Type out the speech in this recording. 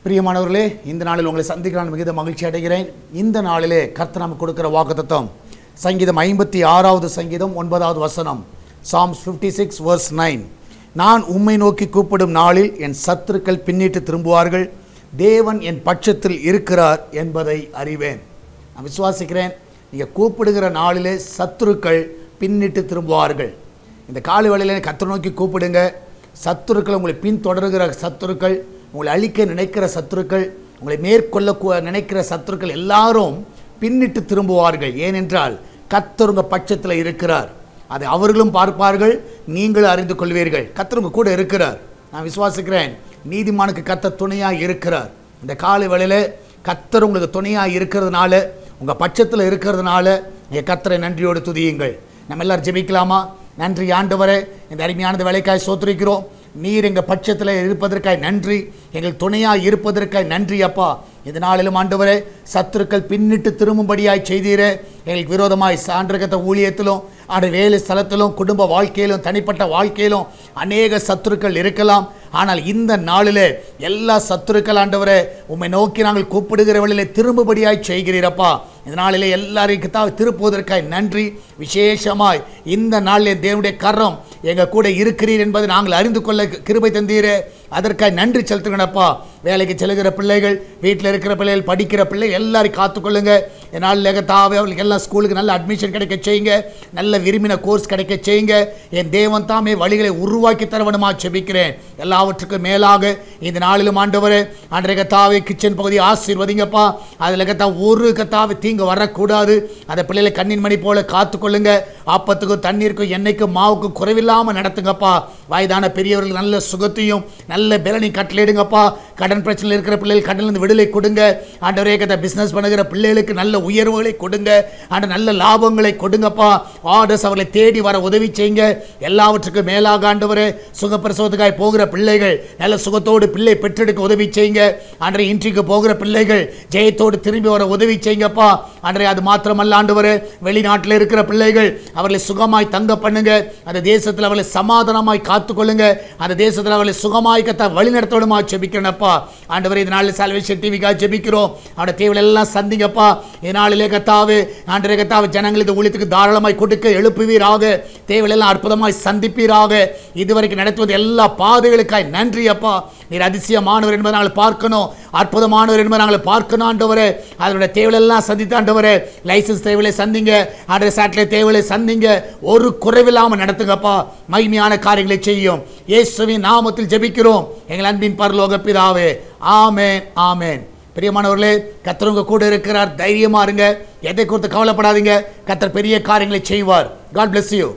பிரியமானவர்களே, இந்த நாளில் உங்களை சந்திக்க நான் மிகுந்த மகிழ்ச்சி அடைகிறேன். இந்த நாளிலே கர்த்தர் நமக்கு கொடுக்கிற வாக்குத்தத்தம் சங்கீதம் 56வது சங்கீதம் 9வது வசனம். Psalms 56 verse 9. நான் உம்மை நோக்கி கூப்பிடும் நாளில் என் சத்துருக்கள் பின்னிட்டு திரும்புவார்கள். தேவன் என் பட்சத்தில் இருக்கிறார் என்பதை அறிவேன். நான் விசுவாசிக்கிறேன், நீங்கள் கூப்பிடுகிற நாளிலே சத்துருக்கள் பின்னிட்டு திரும்புவார்கள். இந்த காலை வேளையிலே கர்த்தரை நோக்கி கூப்பிடுங்க. சத்துருக்கள், உங்களை பின்தொடர்கிற சத்துருக்கள், உங்களை அழிக்க நினைக்கிற சத்துருக்கள், உங்களை மேற்கொள்ள நினைக்கிற சத்துருக்கள் எல்லாரும் பின்னிட்டு திரும்புவார்கள். ஏனென்றால் கர்த்தர் உங்கள் பட்சத்தில் இருக்கிறார். அதை அவர்களும் பார்ப்பார்கள், நீங்களும் அறிந்து கொள்வீர்கள். கர்த்தர் உங்கள் கூட இருக்கிறார். நான் விசுவாசிக்கிறேன், நீதிமானுக்கு கர்த்தர் துணையாக இருக்கிறார். இந்த காலை வேளையில் கர்த்தர் உங்களுக்கு துணையாக இருக்கிறதுனால, உங்கள் பட்சத்தில் இருக்கிறதுனால நீங்கள் கர்த்தரை நன்றியோடு துதியுங்கள். நம்ம எல்லாரும் ஜெபிக்கலாமா? நன்றி ஆண்டவரே, இந்த அருமையானது வேலைக்காய் சோத்திரிக்கிறோம். நீர் எங்கள் பட்சத்தில் இருப்பதற்காய் நன்றி, எங்கள் துணையாக இருப்பதற்காய் நன்றி அப்பா. இந்த நாளிலும் ஆண்டவரே, சத்துருக்கள் பின்னிட்டு திரும்பும்படியாய் செய்தீரே. எங்களுக்கு விரோதமாய் சான்றகத்த ஊழியத்திலும், வேலை ஸ்தலத்திலும், குடும்ப வாழ்க்கையிலும், தனிப்பட்ட வாழ்க்கையிலும் அநேக சத்துருக்கள் இருக்கலாம். ஆனால் இந்த நாளிலே எல்லா சத்துருக்கள் ஆண்டவரே உம்மை நோக்கி நாங்கள் கூப்பிடுகிற வழியிலே திரும்பும்படியாய் செய்கிறீரப்பா. இந்த நாளிலே எல்லாருக்கும் திருப்புவதற்காய் நன்றி. விசேஷமாய் இந்த நாளிலே தேவனுடைய கரம் எங்கள் கூட இருக்கிறீர் என்பதை நாங்கள் அறிந்து கொள்ள கிருபை தந்தீரே. அதற்காக நன்றி செலுத்துங்கப்பா. வேலைக்கு செல்கிற பிள்ளைகள், வீட்டில் இருக்கிற பிள்ளைகள், படிக்கிற பிள்ளைகள் எல்லாரையும் காத்துக்கொள்ளுங்க. என்னால் தாவே அவர்களுக்கு எல்லாம் ஸ்கூலுக்கு நல்ல அட்மிஷன் கிடைக்க செய்யுங்க, நல்ல விரும்பின கோர்ஸ் கிடைக்க செய்யுங்க. என் தேவன் தாமே வழிகளை உருவாக்கி தரவணுமா செபிக்கிறேன். எல்லாவற்றுக்கும் மேலாக இந்த நாளிலும் ஆண்டவரே, அன்றைய கத்தாவே கிச்சன் பகுதி ஆசீர்வதிங்கப்பா. அதில் கத்தா ஒரு கத்தாவை தீங்கு வரக்கூடாது. அந்த பிள்ளைகளை கண்ணின் மணி போல காத்துக்கொள்ளுங்க. ஆப்பத்துக்கும் தண்ணீருக்கும் எண்ணெய்க்கும் மாவுக்கும் குறைவில்லாமல் நடத்துங்கப்பா. வயதான பெரியவர்கள் நல்ல சுகத்தையும் நல்ல பலனை கட்டளையிடுங்கப்பா. கடன் பிரச்சனை இருக்கிற பிள்ளைகள் கடனிலிருந்து விடுதலை கொடுங்க ஆண்டவரே. கத்த பிசினஸ் பண்ணுகிற பிள்ளைகளுக்கு நல்ல உயர்வுகளை கொடுங்க ஆண்டவர், நல்ல லாபங்களை கொடுங்கப்பா. ஆர்டர்ஸ் அவர்களை தேடி வர உதவி செய்யுங்க. எல்லாவற்றுக்கும் மேலாக ஆண்டவரே, சுகப்பிரசவத்துக்காய் போகிற பிள்ளைகள் நல்ல சுகத்தோடு பிள்ளை பெற்றெடுக்க உதவி செய்யுங்க ஆண்டவரே. இன்றைக்கு போகிற பிள்ளைகள் ஜெயத்தோடு திரும்பி வர உதவி செய்யுங்கப்பா ஆண்டவரே. அது மாத்திரமல்ல ஆண்டவரே, வெளிநாட்டில் இருக்கிற பிள்ளைகள் அவர்களை சுகமாய் தங்க பண்ணுங்க. அந்த தேசத்தில் அவர்களை சமாதானமாய் காத்துக்கொள்ளுங்க. அந்த தேசத்தில் அவர்களை சுகமாய் கத்த வழி நடத்தணுமா ஜெபிக்கிறேன்ப்பா ஆண்டவரே. இந்த நாளில் சால்வேஷன் டிவிக்காக ஜெபிக்கிறோம். அவருடைய தேவைகள் எல்லாம் சந்திங்கப்பா. இதனாலே கத்தாவே ஆண்டவரே, கத்தாவே ஜனங்கள் இந்த ஊழியத்துக்கு தாராளமாய் கொடுக்க எழுப்புவீராக. தேவைகள் எல்லாம் அற்புதமாய் சந்திப்பீராக. இதுவரைக்கும் நடத்துவது எல்லா பாதைகளுக்காய் நன்றி அப்பா. நீர் அதிசயமானவர் என்பதை நாங்கள் பார்க்கணும், அற்புதமானவர் என்பதை நாங்கள் பார்க்கணும் ஆண்டவரே. அதனுடைய தேவைகள் எல்லாம் சந்தித்து ஆண்டவரே, லைசன்ஸ் தேவைகளை சந்திங்க ஆண்டவரே, சேட்டலைட் தேவைகளை சந்திங்க. ஒரு குறைவில்லாமல் நடத்துங்கப்பா. மகிமையான காரியங்களை செய்யும். இயேசுவின் நாமத்தில் ஜெபிக்கிறோம் எங்கள் அன்பின் பரலோக பிதாவே. ஆமென், ஆமென். பிரியமானவர்களே, கர்த்தர் உங்க கூட இருக்கிறார். தைரியமா இருங்க, எதை குறித்து கவலைப்படாதீங்க. கர்த்தர் பெரிய காரியங்களை செய்வார். God bless you.